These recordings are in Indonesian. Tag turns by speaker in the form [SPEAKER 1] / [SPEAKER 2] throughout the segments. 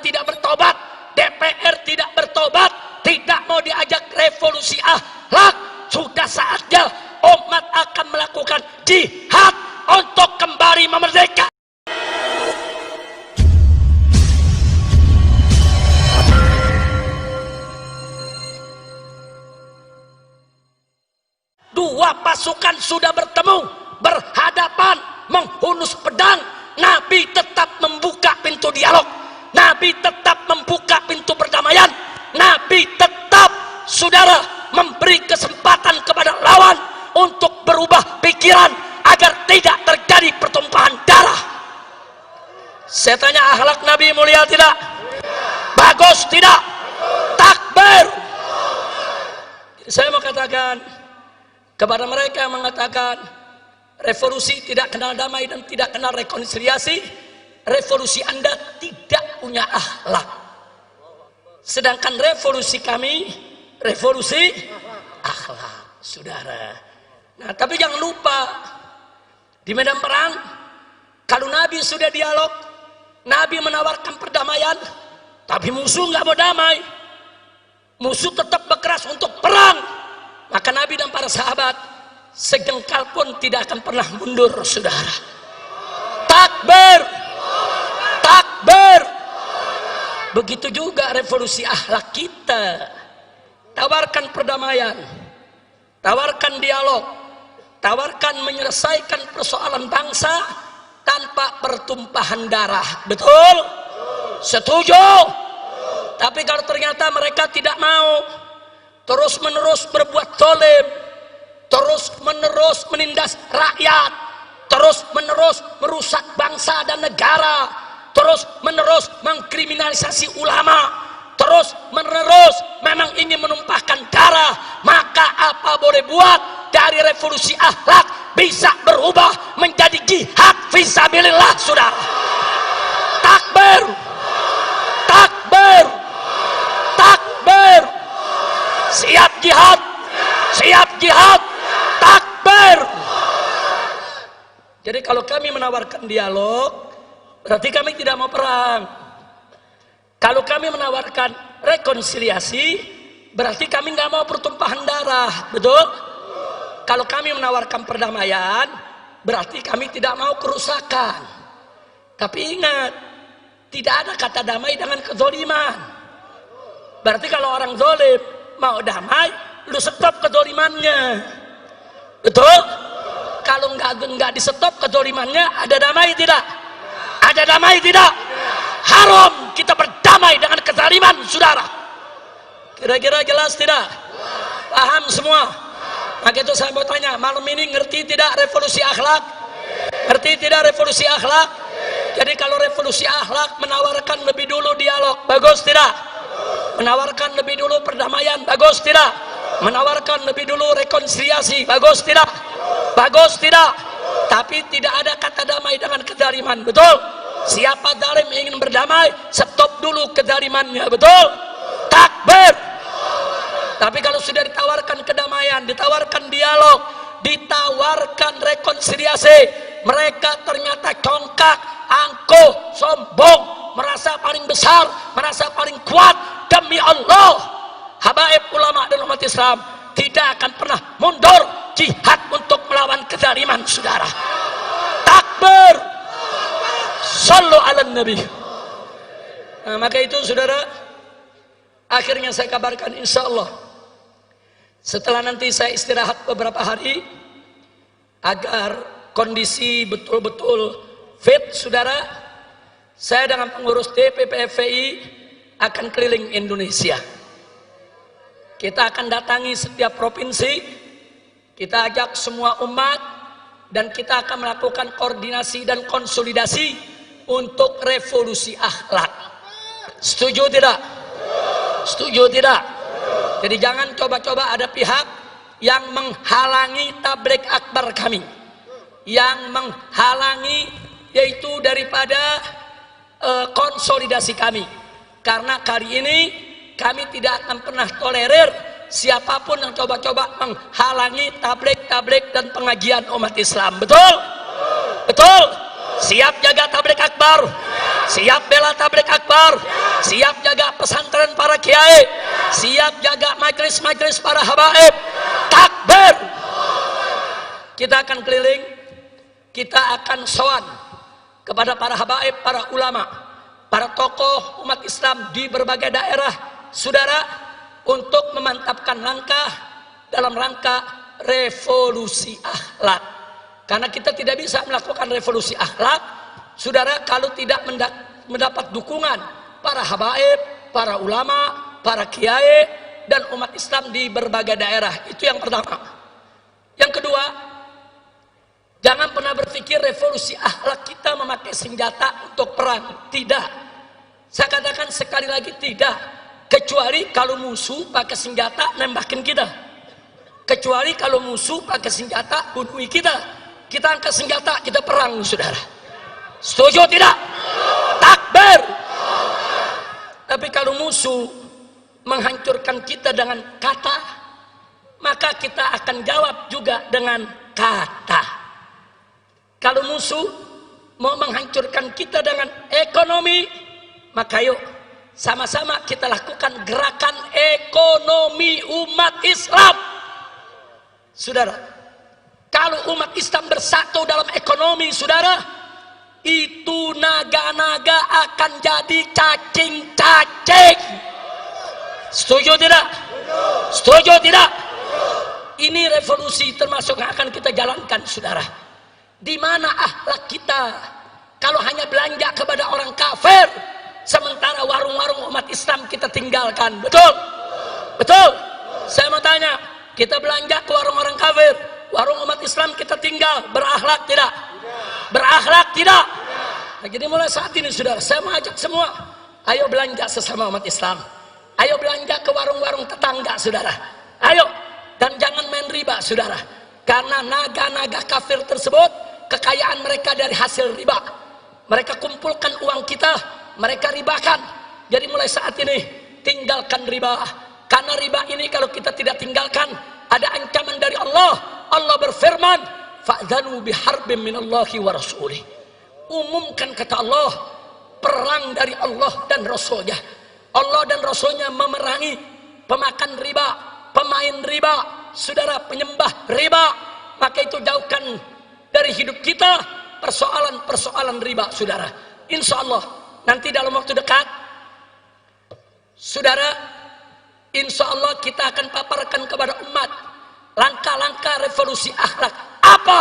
[SPEAKER 1] tidak bertobat, DPR tidak bertobat, tidak mau diajak revolusi akhlak, sudah saatnya umat akan melakukan jihad untuk kembali memerdeka. Dua pasukan sudah bertemu, berhadapan, menghunus pedang. Nabi tetap membuka pintu dialog, Nabi tetap membuka pintu perdamaian, Nabi tetap, saudara, memberi kesempatan kepada lawan untuk berubah pikiran agar tidak terjadi pertumpahan darah. Saya tanya, akhlak Nabi mulia tidak? Bagus tidak? Takbir. Saya mau katakan kepada mereka yang mengatakan revolusi tidak kenal damai dan tidak kenal rekonsiliasi, revolusi Anda tidak punya akhlak. Sedangkan revolusi kami, revolusi akhlak, saudara. Nah, tapi jangan lupa, di medan perang, kalau Nabi sudah dialog, Nabi menawarkan perdamaian, tapi musuh nggak mau damai, musuh tetap berkeras untuk perang. Maka Nabi dan para sahabat sejengkal pun tidak akan pernah mundur, saudara. Takbir, takbir. Begitu juga revolusi akhlak kita. Tawarkan perdamaian, tawarkan dialog, tawarkan menyelesaikan persoalan bangsa tanpa pertumpahan darah. Betul? Setuju? Tapi kalau ternyata mereka tidak mau, terus menerus berbuat zalim, terus menerus menindas rakyat, terus menerus merusak bangsa dan negara, terus menerus mengkriminalisasi ulama, terus menerus memang ingin menumpahkan darah, maka apa boleh buat, dari revolusi akhlak bisa berubah menjadi jihad fisabilillah, saudara. Takbir, takbir, takbir. Siap jihad, siap jihad, takbir. Jadi kalau kami menawarkan dialog, berarti kami tidak mau perang. Kalau kami menawarkan rekonsiliasi, berarti kami nggak mau pertumpahan darah, betul? Kalau kami menawarkan perdamaian, berarti kami tidak mau kerusakan. Tapi ingat, tidak ada kata damai dengan kezoliman. Berarti kalau orang zolim mau damai, lu stop kezolimannya, betul? Kalau nggak di stop kezolimannya, ada damai tidak? Ada damai tidak? Haram kita berdamai dengan kezaliman, saudara. Kira-kira jelas tidak? Paham semua? Maka itu saya mau tanya, malam ini ngerti tidak revolusi akhlak? Ngerti tidak revolusi akhlak? Jadi kalau revolusi akhlak menawarkan lebih dulu dialog, bagus tidak? Menawarkan lebih dulu perdamaian, bagus tidak? Menawarkan lebih dulu rekonsiliasi, bagus tidak? Bagus tidak? Tapi tidak ada kata damai dengan kezaliman, betul? Siapa zalim ingin berdamai, stop dulu kezalimannya, betul? Takbir. Tapi kalau sudah ditawarkan kedamaian, ditawarkan dialog, ditawarkan rekonsiliasi, mereka ternyata congkak, angkuh, sombong, merasa paling besar, merasa paling kuat. Demi Allah, habaib ulama dan umat Islam tidak akan pernah mundur jihad untuk melawan kezaliman, saudara. Takbir, sallu ala nabi. Nah, maka itu, saudara, akhirnya saya kabarkan, insya Allah setelah nanti saya istirahat beberapa hari agar kondisi betul-betul fit, saudara, saya dengan pengurus DPP FPI akan keliling Indonesia. Kita akan datangi setiap provinsi, kita ajak semua umat, dan kita akan melakukan koordinasi dan konsolidasi untuk revolusi akhlak. Setuju tidak? Setuju tidak? Jadi jangan coba-coba ada pihak yang menghalangi tabligh akbar kami, yang menghalangi yaitu daripada konsolidasi kami. Karena kali ini kami tidak akan pernah tolerir siapapun yang coba-coba menghalangi tabligh dan pengajian umat Islam. Betul? Betul? Siap jaga tabligh akbar? Siap bela tabligh akbar? siap jaga pesantren para kiai, siap jaga majelis-majelis para habaib. Takbir. Kita akan keliling, kita akan sowan kepada para habaib, para ulama, para tokoh umat Islam di berbagai daerah, saudara, untuk memantapkan langkah dalam rangka revolusi akhlak. Karena kita tidak bisa melakukan revolusi akhlak, saudara, kalau tidak mendapat dukungan para habaib, para ulama, para kiai, dan umat Islam di berbagai daerah. Itu yang pertama. Yang kedua, jangan pernah berpikir revolusi akhlak kita memakai senjata untuk perang. Tidak. Saya katakan sekali lagi, tidak. Kecuali kalau musuh pakai senjata nembakin kita. Kecuali kalau musuh pakai senjata bunuh kita. Kita angkat senjata, kita perang, saudara. Setuju tidak? Takbir. Tapi kalau musuh menghancurkan kita dengan kata, maka kita akan jawab juga dengan kata. Kalau musuh mau menghancurkan kita dengan ekonomi, maka yuk sama-sama kita lakukan gerakan ekonomi umat Islam. Saudara, kalau umat Islam bersatu dalam ekonomi, saudara, itu naga-naga akan jadi cacing-cacing. Setuju tidak? Setuju tidak? Ini revolusi termasuk yang akan kita jalankan, saudara. Di mana akhlak kita kalau hanya belanja kepada orang kafir, sementara warung-warung umat Islam kita tinggalkan? Betul? Betul? Saya mau tanya, kita belanja ke warung orang kafir, warung umat Islam kita tinggal, berakhlak tidak? Berakhlak tidak? Nah, jadi mulai saat ini, saudara, saya mau ajak semua, ayo belanja sesama umat Islam, ayo belanja ke warung-warung tetangga, saudara, ayo. Dan jangan main riba, saudara, karena naga-naga kafir tersebut kekayaan mereka dari hasil riba. Mereka kumpulkan uang kita, mereka ribakan. Jadi mulai saat ini tinggalkan riba, karena riba ini kalau kita tidak tinggalkan ada ancaman dari Allah. Allah berfirman, fa'dzanu biharbin minallahi wa rasulih. Umumkan, kata Allah, perang dari Allah dan Rasulnya. Allah dan Rasulnya memerangi pemakan riba, pemain riba, saudara, penyembah riba. Maka itu jauhkan dari hidup kita persoalan-persoalan riba, saudara. Insya Allah nanti dalam waktu dekat, saudara, insya Allah kita akan paparkan kepada umat langkah-langkah revolusi akhlak apa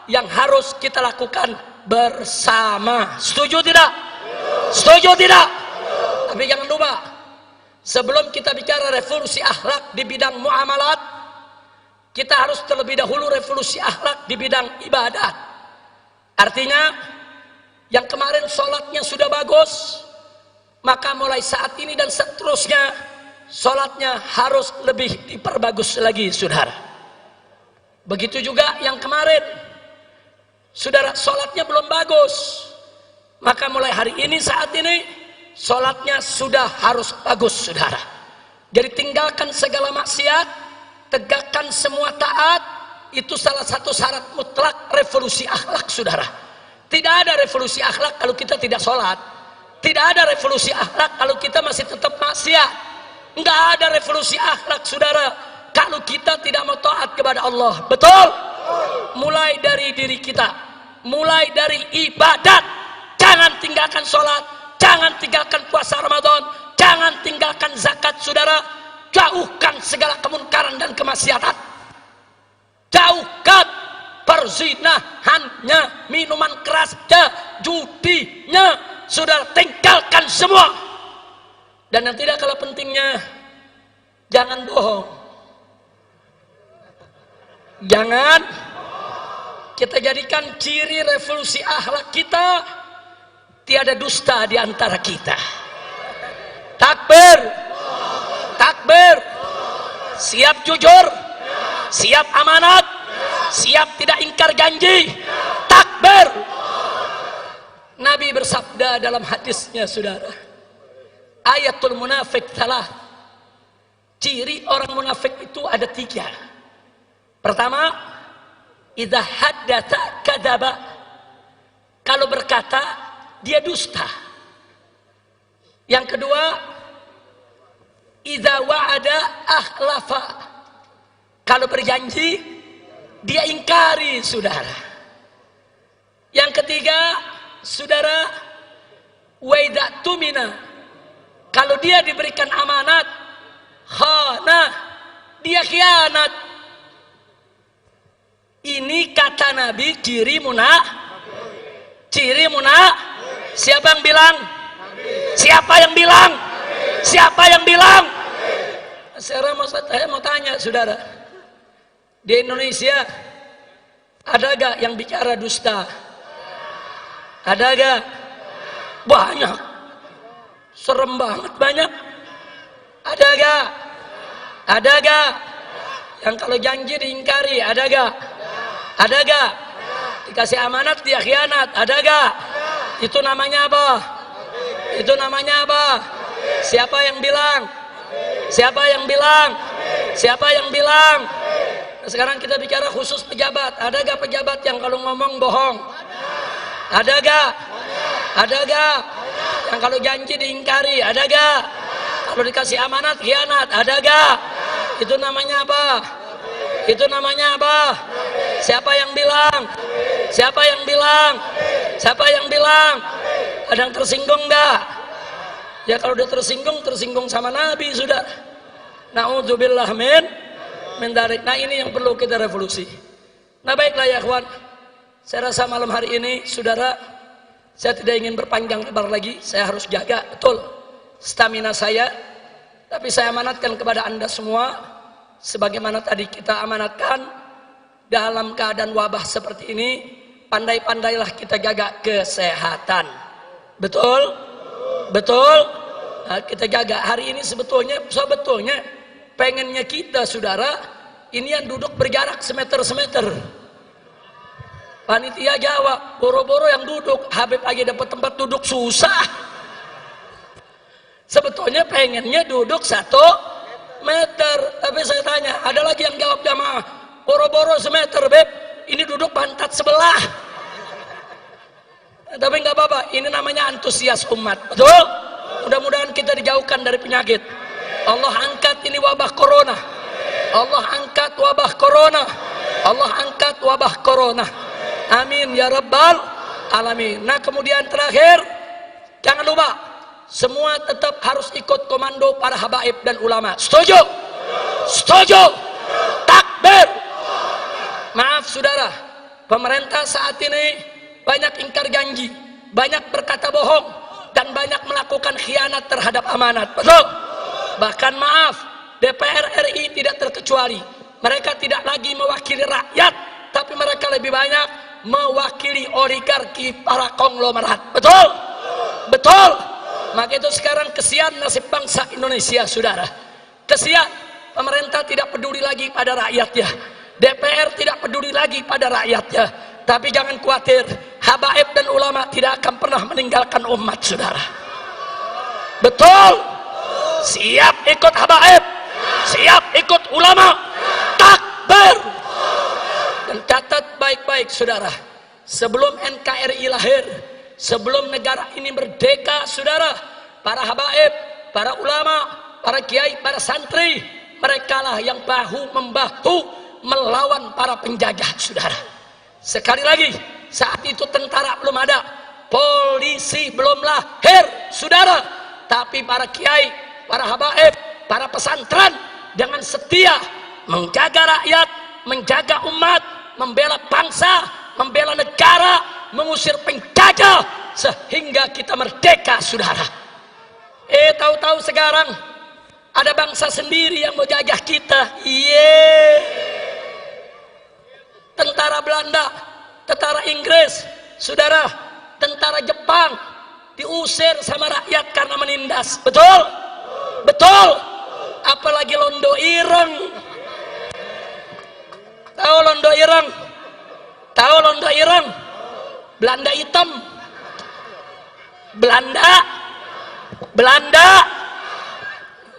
[SPEAKER 1] yang harus kita lakukan bersama. Setuju tidak? Setuju tidak? Tapi jangan lupa, sebelum kita bicara revolusi akhlak di bidang muamalat, kita harus terlebih dahulu revolusi akhlak di bidang ibadat. Artinya, yang kemarin sholatnya sudah bagus, maka mulai saat ini dan seterusnya sholatnya harus lebih diperbagus lagi, saudara. Begitu juga yang kemarin, saudara, sholatnya belum bagus, maka mulai hari ini, saat ini, sholatnya sudah harus bagus, saudara. Jadi tinggalkan segala maksiat, tegakkan semua taat. Itu salah satu syarat mutlak revolusi akhlak, saudara. Tidak ada revolusi akhlak kalau kita tidak sholat. Tidak ada revolusi akhlak kalau kita masih tetap maksiat. Enggak ada revolusi akhlak, saudara, kalau kita tidak mau taat kepada Allah. Betul? Mulai dari diri kita, mulai dari ibadat. Jangan tinggalkan sholat, jangan tinggalkan puasa Ramadan, jangan tinggalkan zakat, saudara. Jauhkan segala kemungkaran dan kemaksiatan. Jauhkan perzinahannya, minuman kerasnya, judinya, saudara, tinggalkan semua. Dan yang tidak kalah pentingnya, jangan bohong. Jangan kita jadikan ciri revolusi akhlak kita, tiada dusta di antara kita. Takbir, takbir. Siap jujur, siap amanat, siap tidak ingkar janji. Takbir. Nabi bersabda dalam hadisnya, saudara, ayatul munafik salah. Ciri orang munafik itu ada 3. Pertama, idza haddatsa kadzaba. Kalau berkata dia dusta. Yang kedua, idza wa'ada akhlafa. Kalau berjanji dia ingkari, saudara. Yang ketiga, saudara, wa idza tumina. Kalau dia diberikan amanat, khana, dia khianat. Ini kata Nabi ciri ciri siapa yang bilang? Siapa yang bilang? Siapa yang bilang? Saya mau tanya, saudara, di Indonesia ada gak yang bicara dusta? Ada gak? Banyak. Serem banget, banyak. Ada gak? Ada gak? Yang kalau janji diingkari, ada gak? Ada gak? Dikasih amanat dia khianat, ada gak? Itu namanya apa? Itu namanya apa? Siapa yang bilang? Siapa yang bilang? Siapa yang bilang? Nah, sekarang kita bicara khusus pejabat. Ada gak pejabat yang kalau ngomong bohong? Ada gak? Ada gak? Yang kalau janji diingkari, ada gak? Kalau dikasih amanat khianat, ada gak? Itu namanya apa? Itu namanya apa? Siapa yang bilang? Siapa yang bilang? Siapa yang bilang? Ada yang tersinggung enggak? Ya kalau udah tersinggung sama Nabi sudah. Na'udzubillah min dzalik. Nah ini yang perlu kita revolusi. Nah baiklah ya kawan. Saya rasa malam hari ini, saudara, saya tidak ingin berpanjang lebar lagi. Saya harus jaga betul stamina saya. Tapi saya amanatkan kepada Anda semua, sebagaimana tadi kita amanatkan, dalam keadaan wabah seperti ini, pandai-pandailah kita jaga kesehatan. Betul? Betul? Nah, kita jaga. Hari ini sebetulnya pengennya kita, saudara, ini yang duduk berjarak semeter. Panitia jawab, boro-boro yang duduk, Habib aja dapat tempat duduk susah. Sebetulnya pengennya duduk 1 meter. Tapi saya tanya, ada lagi yang jawab jamaah, boro-boro semeter, Beb, ini duduk pantat sebelah. Tapi nggak apa-apa, ini namanya antusias umat. Betul? Mudah-mudahan kita dijauhkan dari penyakit. Allah angkat ini wabah corona. Allah angkat wabah corona. Allah angkat wabah corona. Amin ya rabbal alamin. Nah kemudian terakhir, jangan lupa semua tetap harus ikut komando para habaib dan ulama. Setuju? Setuju? Takbir. Maaf saudara, pemerintah saat ini banyak ingkar janji, banyak berkata bohong, dan banyak melakukan khianat terhadap amanat. Betul? Bahkan maaf, DPR RI tidak terkecuali. Mereka tidak lagi mewakili rakyat, tapi mereka lebih banyak mewakili oligarki para konglomerat. Betul? Betul? Maka itu sekarang kesian nasib bangsa Indonesia, saudara. Kesian, pemerintah tidak peduli lagi pada rakyatnya. DPR tidak peduli lagi pada rakyatnya. Tapi jangan khawatir, habaib dan ulama tidak akan pernah meninggalkan umat, saudara. Betul? Siap ikut habaib, siap ikut ulama. Takbir. Dan catat baik-baik, saudara, sebelum NKRI lahir, sebelum negara ini merdeka, saudara, para habaib, para ulama, para kiai, para santri, merekalah yang bahu-membahu melawan para penjajah, saudara. Sekali lagi, saat itu tentara belum ada, polisi belum lahir, saudara. Tapi para kiai, para habaib, para pesantren dengan setia menjaga rakyat, menjaga umat, membela bangsa, membela negara, mengusir penjajah sehingga kita merdeka, saudara. Tahu-tahu sekarang ada bangsa sendiri yang mau jajah kita. Tentara Belanda, tentara Inggris, saudara, tentara Jepang diusir sama rakyat karena menindas. Betul? Betul? Apalagi Londo Ireng. Tahu Londo Ireng? Tahu Londo Ireng? Belanda hitam. Belanda.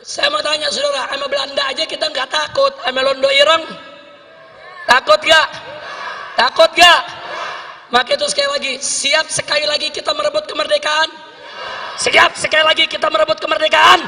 [SPEAKER 1] Saya mau tanya saudara, sama Belanda aja kita nggak takut, sama Londo Ireng takut gak? Takut gak? Maka itu sekali lagi, siap sekali lagi kita merebut kemerdekaan? Siap sekali lagi kita merebut kemerdekaan.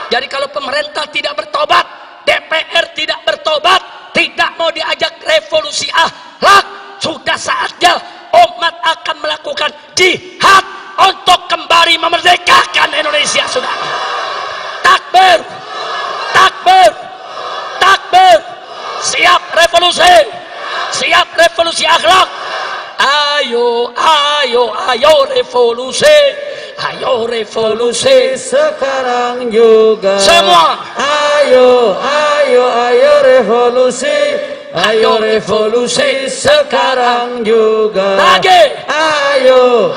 [SPEAKER 1] Jadi kalau pemerintah tidak bertobat, DPR tidak bertobat, tidak mau diajak revolusi akhlak, sudah saatnya umat akan melakukan jihad untuk kembali memerdekakan Indonesia. Sudah. Takbir, takbir, takbir. Siap revolusi, siap revolusi akhlak. Ayo, ayo, ayo revolusi, ayo revolusi
[SPEAKER 2] sekarang juga.
[SPEAKER 1] Semua.
[SPEAKER 2] Ayo, ayo, ayo revolusi, ayo revolusi sekarang juga.
[SPEAKER 1] Lagi.
[SPEAKER 2] Ayo,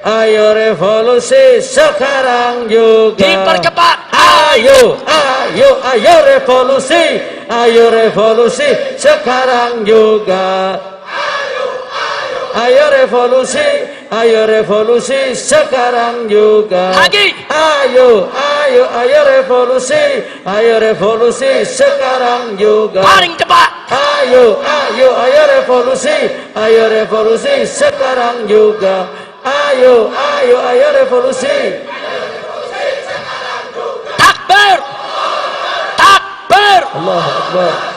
[SPEAKER 2] ayo revolusi sekarang juga.
[SPEAKER 1] Dipercepat.
[SPEAKER 2] Ayo, ayo, ayo revolusi, ayo revolusi sekarang juga. Ayo revolusi, ayo revolusi sekarang juga.
[SPEAKER 1] Lagi.
[SPEAKER 2] Ayo, ayo, ayo revolusi sekarang juga.
[SPEAKER 1] Paling cepat.
[SPEAKER 2] Ayo, ayo, ayo revolusi sekarang juga. Ayo, ayo, ayo revolusi.
[SPEAKER 1] Takbir, takbir.
[SPEAKER 2] Allahu Akbar.